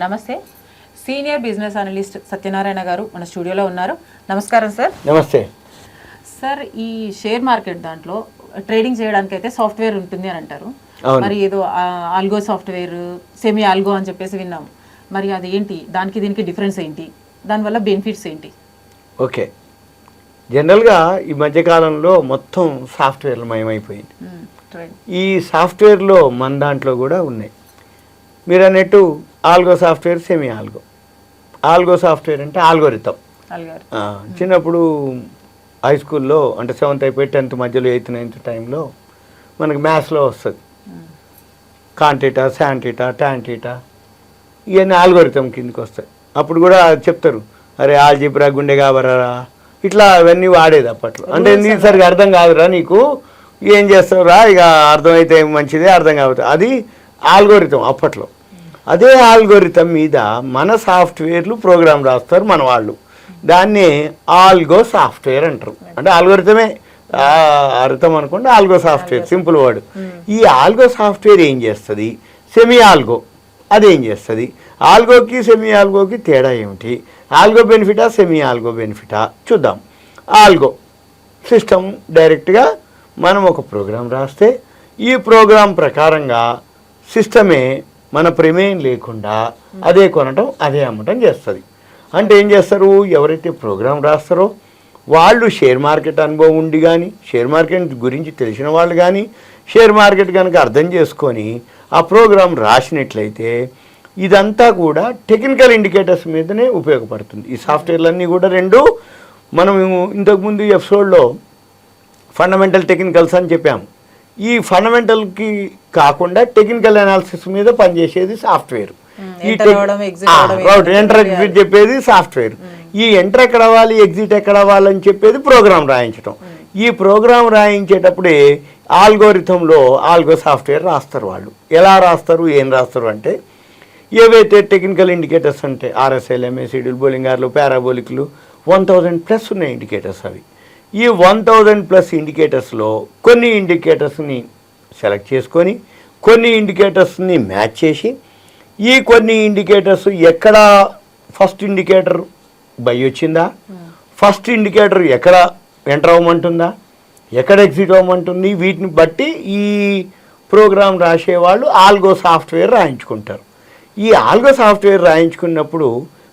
నమస్తే. Senior business analyst Satyanarayana గారు మన స్టూడియోలో ఉన్నారు. నమస్కారం సార్. నమస్తే సార్. ఈ షేర్ మార్కెట్ దాంట్లో ట్రేడింగ్ చేయడానికి అయితే సాఫ్ట్వేర్ ఉంటుంది అని అంటారు. మరి ఏదో ఆల్గో సాఫ్ట్వేర్, సెమీ ఆల్గో అని చెప్పేసి విన్నాము. మరి అది ఏంటి, దానికి దీనికి డిఫరెన్స్ ఏంటి, దానివల్ల బెనిఫిట్స్ ఏంటి? ఓకే, జనరల్గా ఈ మధ్యకాలంలో మొత్తం సాఫ్ట్వేర్లు మయమైపోయింది. ఈ సాఫ్ట్వేర్లో మన దాంట్లో కూడా ఉన్నాయి. మీరు అన్నట్టు algo software, semi algo. Algo software అంటే ఆల్గోరిథం. చిన్నప్పుడు హై స్కూల్లో అంటే 7th అయిపోయి 10th మధ్యలో 8th 9th టైంలో మనకి మ్యాథ్స్లో వస్తుంది. కాంటీటా, శాంటీటా, ట్యాంటీటా ఇవన్నీ ఆల్గోరిథం కిందకి వస్తాయి. అప్పుడు కూడా చెప్తారు, అరే ఆల్జిబ్రా, గుండె కాబరా, ఇట్లా అవన్నీ వాడేది అప్పట్లో. అంటే నీకు సరిగా అర్థం కాదురా, నీకు ఏం చేస్తావురా, ఇక అర్థమైతే మంచిదే, అర్థం కావుతుంది. అది ఆల్గోరిథం అప్పట్లో. అదే ఆల్గోరిథం మీద మన సాఫ్ట్వేర్లు ప్రోగ్రామ్ రాస్తారు మన వాళ్ళు. దాన్ని ఆల్గో సాఫ్ట్వేర్ అంటారు. అంటే ఆల్గోరిథమే అర్థం అనుకోండి, ఆల్గో సాఫ్ట్వేర్ సింపుల్ వర్డ్. ఈ ఆల్గో సాఫ్ట్వేర్ ఏం చేస్తుంది, సెమీ ఆల్గో అదేం చేస్తుంది, ఆల్గోకి సెమీ ఆల్గోకి తేడా ఏమిటి, ఆల్గో బెనిఫిటా సెమీ ఆల్గో బెనిఫిటా చూద్దాం. ఆల్గో సిస్టమ్ డైరెక్ట్గా మనం ఒక ప్రోగ్రాం రాస్తే ఈ ప్రోగ్రాం ప్రకారంగా సిస్టమే మన ప్రమేయం లేకుండా అదే కొనటం అదే అమ్మటం చేస్తుంది. అంటే ఏం చేస్తారు, ఎవరైతే ప్రోగ్రాం రాస్తారో వాళ్ళు షేర్ మార్కెట్ అనుభవం ఉండి కానీ, షేర్ మార్కెట్ గురించి తెలిసిన వాళ్ళు కానీ, షేర్ మార్కెట్ కనుక అర్థం చేసుకొని ఆ ప్రోగ్రాం రాసినట్లయితే ఇదంతా కూడా టెక్నికల్ ఇండికేటర్స్ మీదనే ఉపయోగపడుతుంది. ఈ సాఫ్ట్వేర్లన్నీ కూడా రెండు మనం ఇంతకుముందు ఎపిసోడ్లో ఫండమెంటల్ టెక్నికల్స్ అని చెప్పాము. ఈ ఫండమెంటల్కి కాకుండా టెక్నికల్ అనాలిసిస్ మీద పనిచేసేది సాఫ్ట్వేర్. ఈ ఎంటర్ ఎగ్జిట్ చెప్పేది సాఫ్ట్వేర్. ఈ ఎంటర్ ఎక్కడ అవ్వాలి, ఎగ్జిట్ ఎక్కడ అవ్వాలని చెప్పేది ప్రోగ్రామ్ రాయించడం. ఈ ప్రోగ్రామ్ రాయించేటప్పుడే ఆల్గోరిథంలో ఆల్గో సాఫ్ట్వేర్ రాస్తారు వాళ్ళు. ఎలా రాస్తారు, ఏం రాస్తారు అంటే, ఏవైతే టెక్నికల్ ఇండికేటర్స్ అంటే RSI, MA, షెడ్యూల్ బౌలింగర్లు, పారాబోలిక్లు 1000+ ఉన్నాయి ఇండికేటర్స్. అవి ఈ 1000+ ఇండికేటర్స్లో కొన్ని ఇండికేటర్స్ని సెలెక్ట్ చేసుకొని కొన్ని ఇండికేటర్స్ని మ్యాచ్ చేసి ఈ కొన్ని ఇండికేటర్స్ ఎక్కడ ఫస్ట్ ఇండికేటర్ బై వచ్చిందా, ఫస్ట్ ఇండికేటర్ ఎక్కడ ఎంటర్ అవ్వమంటుందా, ఎక్కడ ఎగ్జిట్ అవ్వమంటుంది, వీటిని బట్టి ఈ ప్రోగ్రామ్ రాసేవాళ్ళు ఆల్గో సాఫ్ట్వేర్ రాయించుకుంటారు. ఈ ఆల్గో సాఫ్ట్వేర్ రాయించుకున్నప్పుడు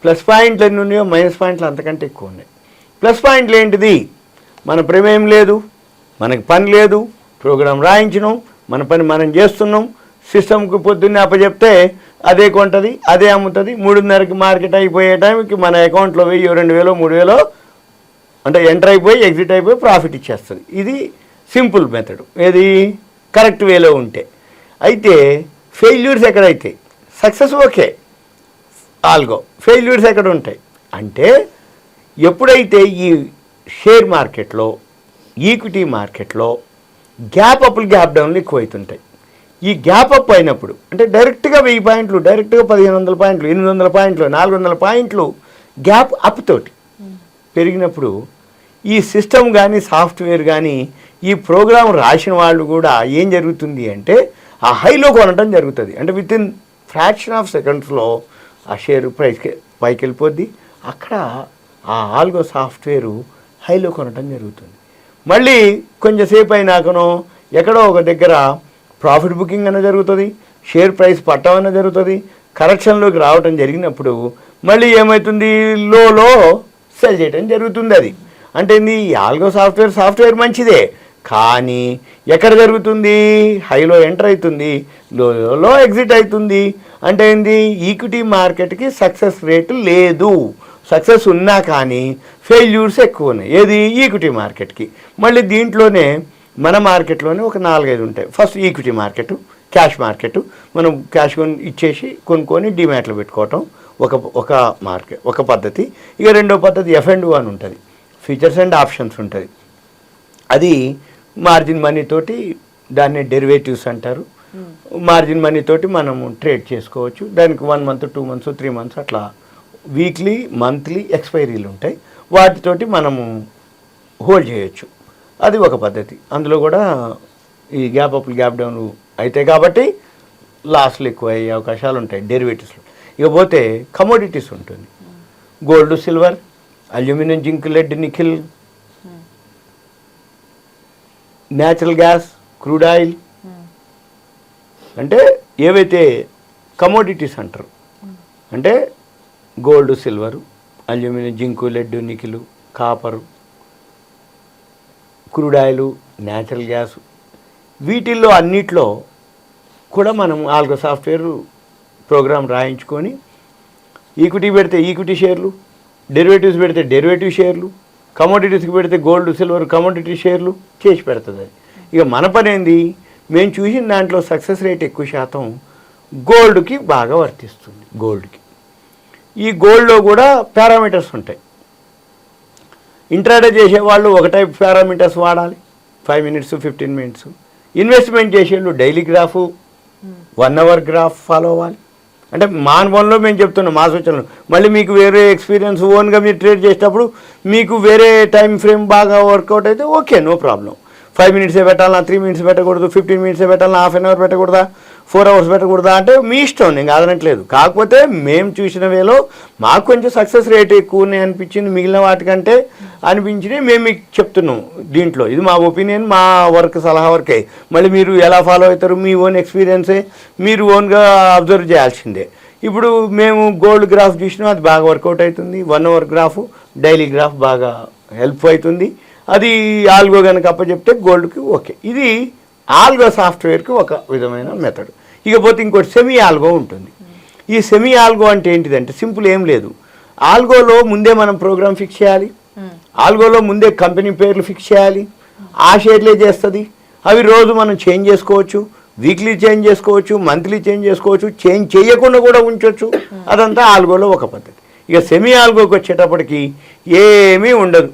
ప్లస్ పాయింట్లు ఎన్ని ఉన్నాయో మైనస్ పాయింట్లు అంతకంటే ఎక్కువ ఉన్నాయి. ప్లస్ పాయింట్లు ఏంటిది, మన ప్రమేయం లేదు, మనకి పని లేదు, ప్రోగ్రాం రాయించినాం, మన పని మనం చేస్తున్నాం, సిస్టమ్కి పొద్దున్నే అప్పచెప్తే అదే కొంటుంది, అదే అమ్ముతుంది. 3:30కి మార్కెట్ అయిపోయే టైంకి మన అకౌంట్లో 1000, 2000, 3000 అంటే ఎంటర్ అయిపోయి ఎగ్జిట్ అయిపోయి ప్రాఫిట్ ఇచ్చేస్తుంది. ఇది సింపుల్ మెథడ్, ఏది కరెక్ట్ వేలో ఉంటే. అయితే ఫెయిల్యూర్స్ ఎక్కడైతే, సక్సెస్ ఓకే ఆల్గో, ఫెయిల్యూర్స్ ఎక్కడ ఉంటాయి అంటే ఎప్పుడైతే ఈ షేర్ మార్కెట్లో, ఈక్విటీ మార్కెట్లో గ్యాప్ అప్లు, గ్యాప్ డౌన్లు ఎక్కువ అవుతుంటాయి. ఈ గ్యాప్ అప్ అయినప్పుడు అంటే డైరెక్ట్గా 1000 పాయింట్లు, డైరెక్ట్గా 1500 పాయింట్లు, 800 పాయింట్లు, 400 పాయింట్లు గ్యాప్ అప్ తోటి పెరిగినప్పుడు ఈ సిస్టమ్ కానీ సాఫ్ట్వేర్ కానీ ఈ ప్రోగ్రాం రాసిన వాళ్ళు కూడా ఏం జరుగుతుంది అంటే ఆ హైలో కొనడం జరుగుతుంది. అంటే వితిన్ ఫ్రాక్షన్ ఆఫ్ సెకండ్స్లో ఆ షేర్ ప్రైస్కి పైకి వెళ్ళిపోద్ది. అక్కడ ఆ ఆల్గో సాఫ్ట్వేరు హైలో కొనడం జరుగుతుంది. మళ్ళీ కొంచెంసేపు అయినాకనో ఎక్కడో ఒక దగ్గర ప్రాఫిట్ బుకింగ్ అన్న జరుగుతుంది, షేర్ ప్రైస్ పట్టం అన్న జరుగుతుంది. కరెక్షన్లోకి రావటం జరిగినప్పుడు మళ్ళీ ఏమవుతుంది, లోలో సెల్ చేయడం జరుగుతుంది. అది అంటే ఈ ఆల్గో సాఫ్ట్వేర్ మంచిదే, కానీ ఎక్కడ జరుగుతుంది, హైలో ఎంటర్ అవుతుంది, లోలో ఎగ్జిట్ అవుతుంది. అంటే ఈక్విటీ మార్కెట్కి సక్సెస్ రేటు లేదు. సక్సెస్ ఉన్నా కానీ ఫెయిల్యూర్స్ ఎక్కువ ఉన్నాయి. ఏది, ఈక్విటీ మార్కెట్కి. మళ్ళీ దీంట్లోనే మన మార్కెట్లోనే ఒక 4-5 ఉంటాయి. First equity market, cash market. మనం క్యాష్ ఇచ్చేసి కొనుక్కొని డిమాట్లో పెట్టుకోవటం ఒక మార్కెట్, ఒక పద్ధతి. ఇక రెండో పద్ధతి F&O అని ఉంటుంది, ఫ్యూచర్స్ అండ్ ఆప్షన్స్ ఉంటుంది. అది మార్జిన్ మనీ తోటి, దాన్ని డెరివేటివ్స్ అంటారు. మార్జిన్ మనీ తోటి మనము ట్రేడ్ చేసుకోవచ్చు. దానికి 1 month, 2 months, 3 months అట్లా వీక్లీ, మంత్లీ ఎక్స్పైరీలు ఉంటాయి. వాటితోటి మనము హోల్డ్ చేయొచ్చు. అది ఒక పద్ధతి. అందులో కూడా ఈ గ్యాప్ అప్లు, గ్యాప్ డౌన్లు అయితే కాబట్టి లాస్లు ఎక్కువ అయ్యే అవకాశాలు ఉంటాయి డెరివేటివ్స్లో. ఇకపోతే కమోడిటీస్ ఉంటుంది, gold, silver, aluminium, zinc, lead, nickel, natural gas, crude oil, అంటే ఏవైతే కమోడిటీస్ అంటారు, అంటే gold, silver, aluminium, zinc, lead, nickel, copper, crude oil, natural gas, వీటిల్లో అన్నిట్లో కూడా మనం ఆల్గో సాఫ్ట్వేర్ ప్రోగ్రామ్ రాయించుకొని ఈక్విటీ పెడితే ఈక్విటీ షేర్లు, డెరివేటివ్స్ పెడితే డెరివేటివ్ షేర్లు, కమోడిటీస్కి పెడితే గోల్డ్, సిల్వర్, కమోడిటీ షేర్లు చేసి పెడుతుంది. ఇక మన పని ఏంది, మేము చూసిన దాంట్లో సక్సెస్ రేట్ ఎక్కువ శాతం గోల్డ్కి బాగా వర్తిస్తుంది. గోల్డ్కి, ఈ గోల్డ్లో కూడా పారామీటర్స్ ఉంటాయి. ఇంట్రాడే చేసేవాళ్ళు ఒక టైప్ పారామీటర్స్ వాడాలి, 5 minutes 15 minutes. ఇన్వెస్ట్మెంట్ చేసేళ్ళు daily graph, 1 hour graph follow అవ్వాలి. అంటే మా అనుభవంలో మేము చెప్తున్నాం, మా సూచనలు. మళ్ళీ మీకు వేరే ఎక్స్పీరియన్స్ ఓన్గా మీరు ట్రేడ్ చేసేటప్పుడు మీకు వేరే టైం ఫ్రేమ్ బాగా వర్కౌట్ అయితే ఓకే, నో ప్రాబ్లం. 5 minutes పెట్టాలా, 3 minutes పెట్టకూడదు, 15 minutes పెట్టాలా, హాఫ్ అన్ అవర్ పెట్టకూడదా, 4 hours పెట్టకూడదా అంటే మీ ఇష్టం, నేను కాదనట్లేదు. కాకపోతే మేము చూసిన వేలో మాకు కొంచెం సక్సెస్ రేట్ ఎక్కువ ఉన్నాయి అనిపించింది, మిగిలిన వాటికంటే అనిపించినవి మేము మీకు చెప్తున్నాం దీంట్లో. ఇది మా ఒపీనియన్, మా వర్క్, సలహా వరకే. మళ్ళీ మీరు ఎలా ఫాలో అవుతారు, మీ ఓన్ ఎక్స్పీరియన్సే, మీరు ఓన్గా అబ్జర్వ్ చేయాల్సిందే. ఇప్పుడు మేము గోల్డ్ గ్రాఫ్ చూసినాం, అది బాగా వర్కౌట్ అవుతుంది. 1 hour గ్రాఫ్, డైలీ గ్రాఫ్ బాగా హెల్ప్ అవుతుంది. అది ఆల్గో కనుక అప్పచెప్తే గోల్డ్కి ఓకే. ఇది ఆల్గో సాఫ్ట్వేర్కి ఒక విధమైన మెథడ్. ఇకపోతే ఇంకోటి సెమీ ఆల్గో ఉంటుంది. ఈ సెమీ ఆల్గో అంటే ఏంటిదంటే సింపుల్, ఏం లేదు. ఆల్గోలో ముందే మనం ప్రోగ్రామ్ ఫిక్స్ చేయాలి, ఆల్గోలో ముందే కంపెనీ పేర్లు ఫిక్స్ చేయాలి, ఆ షేర్లే చేస్తుంది. అవి రోజు మనం చేంజ్ చేసుకోవచ్చు, వీక్లీ చేంజ్ చేసుకోవచ్చు, మంత్లీ చేంజ్ చేసుకోవచ్చు, చేంజ్ చేయకుండా కూడా ఉంచవచ్చు. అదంతా ఆల్గోలో ఒక పద్ధతి. ఇక సెమీ ఆల్గోకి వచ్చేటప్పటికి ఏమీ ఉండదు,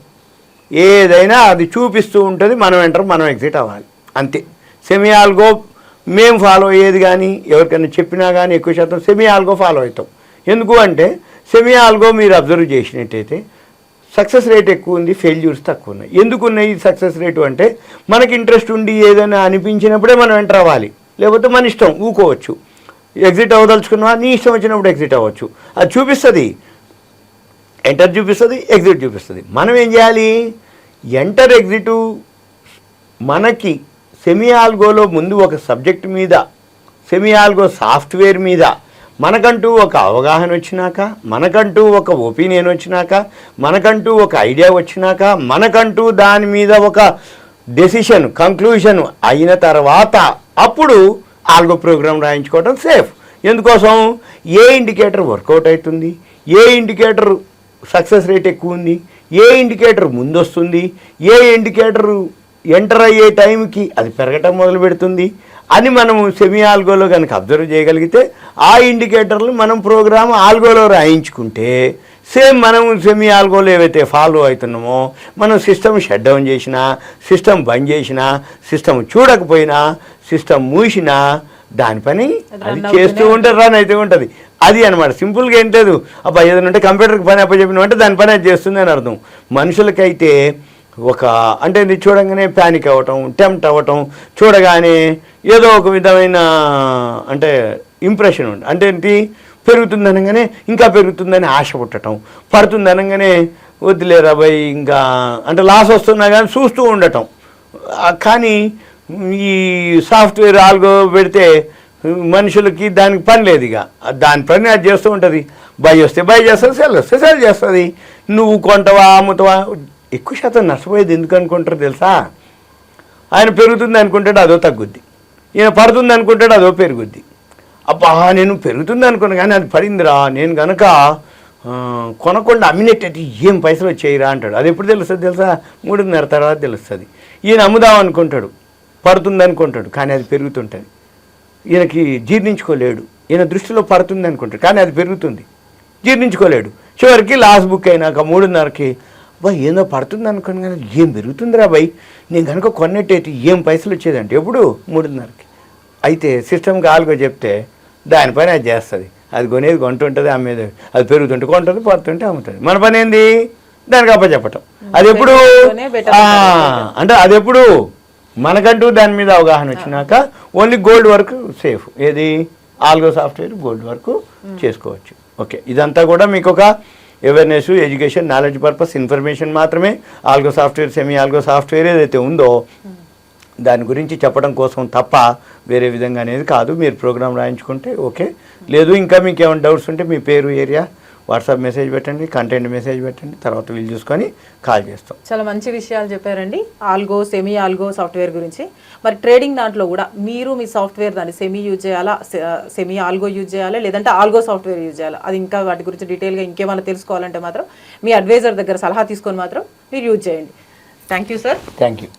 ఏదైనా అది చూపిస్తూ ఉంటుంది, మనం ఎంటర్, మనం ఎగ్జిట్ అవ్వాలి, అంతే. సెమీ ఆల్గో మేము ఫాలో అయ్యేది కానీ ఎవరికైనా చెప్పినా కానీ ఎక్కువ శాతం సెమీ ఆల్గో ఫాలో అవుతాం. ఎందుకు అంటే సెమీ ఆల్గో మీరు అబ్జర్వ్ చేసినట్టయితే సక్సెస్ రేట్ ఎక్కువ ఉంది, ఫెయిల్యూర్స్ తక్కువ ఉన్నాయి. ఎందుకు ఉన్నాయి సక్సెస్ రేటు అంటే మనకి ఇంట్రెస్ట్ ఉండి ఏదైనా అనిపించినప్పుడే మనం ఎంటర్ అవ్వాలి, లేకపోతే మన ఇష్టం ఊకోవచ్చు. ఎగ్జిట్ అవ్వదలుచుకున్నా నీ ఇష్టం వచ్చినప్పుడు ఎగ్జిట్ అవ్వచ్చు. అది చూపిస్తుంది, ఎంటర్ చూపిస్తుంది, ఎగ్జిట్ చూపిస్తుంది. మనం ఏం చేయాలి, ఎంటర్, ఎగ్జిట్ మనకి సెమీ ఆల్గోలో ముందు ఒక సబ్జెక్ట్ మీద, సెమీ ఆల్గో సాఫ్ట్వేర్ మీద మనకంటూ ఒక అవగాహన వచ్చినాక, మనకంటూ ఒక ఒపీనియన్ వచ్చినాక, మనకంటూ ఒక ఐడియా వచ్చినాక, మనకంటూ దాని మీద ఒక డెసిషన్, కంక్లూషన్ అయిన తర్వాత అప్పుడు ఆల్గో ప్రోగ్రామ్ రాయించుకోవడం సేఫ్. ఎందుకోసం, ఏ ఇండికేటర్ వర్కౌట్ అవుతుంది, ఏ ఇండికేటర్ సక్సెస్ రేట్ ఎక్కువ ఉంది, ఏ ఇండికేటర్ ముందు వస్తుంది, ఏ ఇండికేటర్ ఎంటర్ అయ్యే టైంకి అది పెరగటం మొదలు పెడుతుంది అని మనము సెమీ ఆల్గోలో కనుక అబ్జర్వ్ చేయగలిగితే ఆ ఇండికేటర్లు మనం ప్రోగ్రామ్ ఆల్గోలో రాయించుకుంటే సేమ్ మనం సెమీ ఆల్గోలో ఏవైతే ఫాలో అవుతున్నామో, మనం సిస్టమ్ షట్ డౌన్ చేసినా, సిస్టమ్ బంద్ చేసినా, సిస్టమ్ చూడకపోయినా, సిస్టమ్ మూసినా దాని పని అది చేస్తూ ఉంటుంది, రన్ అయితే ఉంటుంది. అది అనమాట. సింపుల్గా ఏం లేదు, అబ్బా ఏదైనా ఉంటే కంప్యూటర్కి పని అప్పచెప్పినామంటే దాని పని అది చేస్తుంది అని అర్థం. మనుషులకైతే ఒక అంటే ఇది చూడగానే ప్యానిక్ అవ్వటం, టెంప్ట్ అవ్వటం, చూడగానే ఏదో ఒక విధమైన అంటే ఇంప్రెషన్ ఉంటుంది. అంటే ఏంటి, పెరుగుతుంది అనగానే ఇంకా పెరుగుతుందని ఆశ పుట్టడం, పడుతుంది అనగానే వద్దులేరా భయ్ ఇంకా అంటే లాస్ వస్తున్నా కానీ చూస్తూ ఉండటం. కానీ ఈ సాఫ్ట్వేర్ ఆల్గో పెడితే మనుషులకి దానికి పని లేదు, ఇక దాని పని అది చేస్తూ ఉంటుంది. బై వస్తే బై చేస్తుంది, సెల్ వస్తే సెల్ చేస్తుంది. నువ్వు కొంటవా అమ్ముతావా, ఎక్కువ శాతం నష్టపోయేది ఎందుకు అనుకుంటారు తెలుసా? ఆయన పెరుగుతుంది అనుకుంటాడు, అదో తగ్గుద్ది. ఈయన పడుతుంది అనుకుంటాడు, అదో పెరుగుద్ది. అబ్బా నేను పెరుగుతుంది అనుకున్నా కానీ అది పడిందిరా, నేను కనుక కొనకుండా అమ్మినట్టయితే ఏం పైసలు వచ్చేయరా అంటాడు. అది ఎప్పుడు తెలుస్తుంది తెలుసా? 3:30 తర్వాత తెలుస్తుంది. ఈయన అమ్ముదాం అనుకుంటాడు, పడుతుంది అనుకుంటాడు, కానీ అది పెరుగుతుంటుంది. ఈయనకి జీర్ణించుకోలేడు, ఈయన దృష్టిలో పడుతుంది అనుకుంటాడు, కానీ అది పెరుగుతుంది, జీర్ణించుకోలేడు. చివరికి లాస్ట్ బుక్ అయినాక 3:30కి బాయ్ ఏందో పడుతుంది అనుకోను కానీ ఏం పెరుగుతుందిరా బాయ్, నేను కనుక కొన్నట్టయితే ఏం పైసలు వచ్చేదంటే ఎప్పుడు 3:30కి. అయితే సిస్టమ్కి ఆల్గో చెప్తే దానిపైన అది చేస్తుంది. అది కొనేది కొంటుంటుంది, అమ్మేది అది పెరుగుతుంటే కొంటుంది, పడుతుంటే అమ్ముతుంది. మన పని ఏంది, దానికి అప్పచెప్పటం. అది ఎప్పుడు అంటే అది ఎప్పుడు మనకంటూ దాని మీద అవగాహన వచ్చినాక ఓన్లీ గోల్డ్ వరకు సేఫ్. ఏది ఆల్గో సాఫ్ట్వేర్ గోల్డ్ వరకు చేసుకోవచ్చు. ఓకే, ఇదంతా కూడా మీకు ఒక awareness, education, knowledge purpose, information మాత్రమే. Algo software, semi algo software ఏదైతే ఉందో దాని గురించి చెప్పడం కోసం తప్ప వేరే విధంగా అనేది కాదు. మీరు ప్రోగ్రామ్ రాయించుకుంటే ఓకే, లేదు ఇంకా మీకు ఏమైనా డౌట్స్ ఉంటే మీ పేరు, ఏరియా, వాట్సాప్ మెసేజ్ పెట్టండి, కంటెంట్ మెసేజ్ పెట్టండి, తర్వాత వీళ్ళు చూసుకొని కాల్ చేస్తాం. చాలా మంచి విషయాలు చెప్పారండి ఆల్గో, సెమీ ఆల్గో సాఫ్ట్వేర్ గురించి. మరి ట్రేడింగ్ దాంట్లో కూడా మీరు మీ సాఫ్ట్వేర్ దాన్ని సెమీ యూజ్ చేయాలా, సెమీ ఆల్గో యూజ్ చేయాలా, లేదంటే ఆల్గో సాఫ్ట్వేర్ యూజ్ చేయాలా, అది ఇంకా వాటి గురించి డీటెయిల్గా ఇంకేమైనా తెలుసుకోవాలంటే మాత్రం మీ అడ్వైజర్ దగ్గర సలహా తీసుకొని మాత్రం మీరు యూజ్ చేయండి. Thank you sir. Thank you.